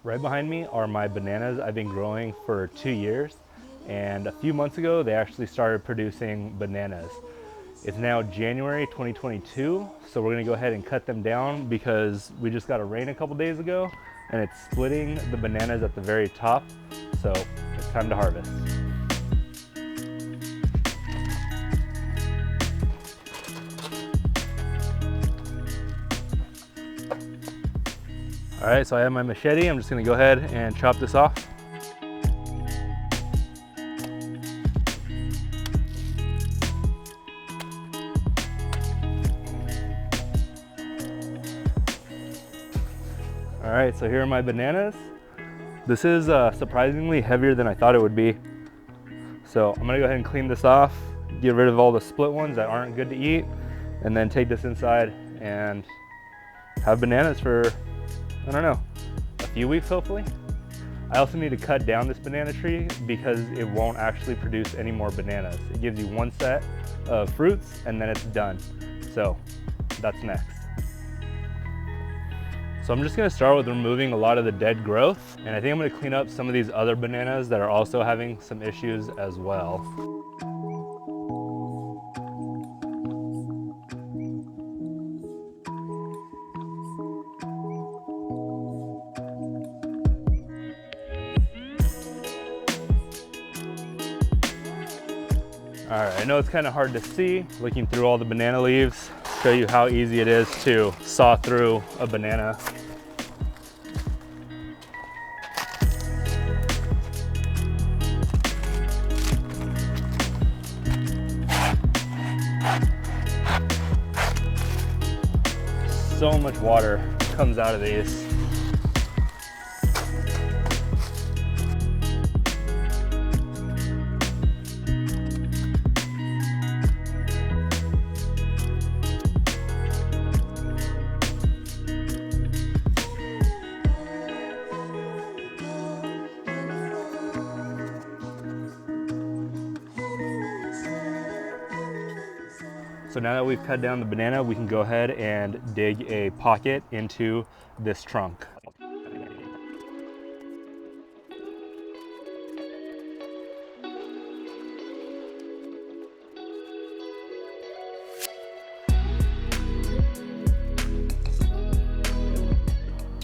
Right behind me are my bananas I've been growing for 2 years, and a few months ago they actually started producing bananas. It's now January 2022, so we're gonna go ahead and cut them down because we just got a rain a couple days ago and it's splitting the bananas at the very top, so it's time to harvest. All right, so I have my machete. I'm just gonna go ahead and chop this off. All right, so here are my bananas. This is surprisingly heavier than I thought it would be. So I'm gonna go ahead and clean this off, get rid of all the split ones that aren't good to eat, and then take this inside and have bananas for, I don't know, a few weeks hopefully. I also need to cut down this banana tree because it won't actually produce any more bananas. It gives you one set of fruits and then it's done. So that's next. So I'm just gonna start with removing a lot of the dead growth, and I think I'm gonna clean up some of these other bananas that are also having some issues as well. All right, I know it's kind of hard to see looking through all the banana leaves. Show you how easy it is to saw through a banana. So much water comes out of these. So now that we've cut down the banana, we can go ahead and dig a pocket into this trunk.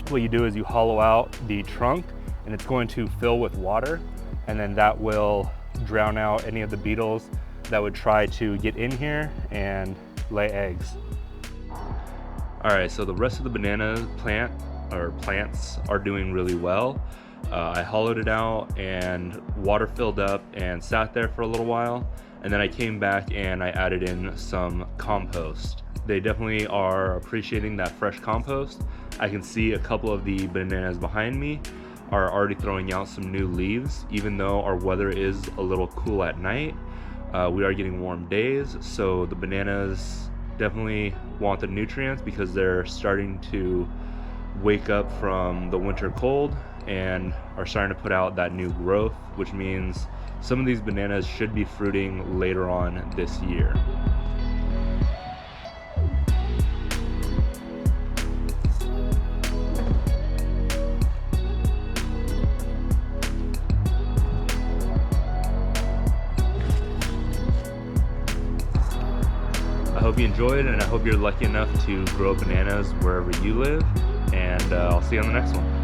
What you do is you hollow out the trunk and it's going to fill with water, and then that will drown out any of the beetles that would try to get in here and lay eggs. All right, so the rest of the banana plants are doing really well. I hollowed it out and water filled up and sat there for a little while, and then I came back and I added in some compost. They definitely are appreciating that fresh compost. I can see a couple of the bananas behind me are already throwing out some new leaves, even though our weather is a little cool at night. We are getting warm days, so the bananas definitely want the nutrients because they're starting to wake up from the winter cold and are starting to put out that new growth, which means some of these bananas should be fruiting later on this year. I hope you enjoyed, and I hope you're lucky enough to grow bananas wherever you live, and I'll see you on the next one.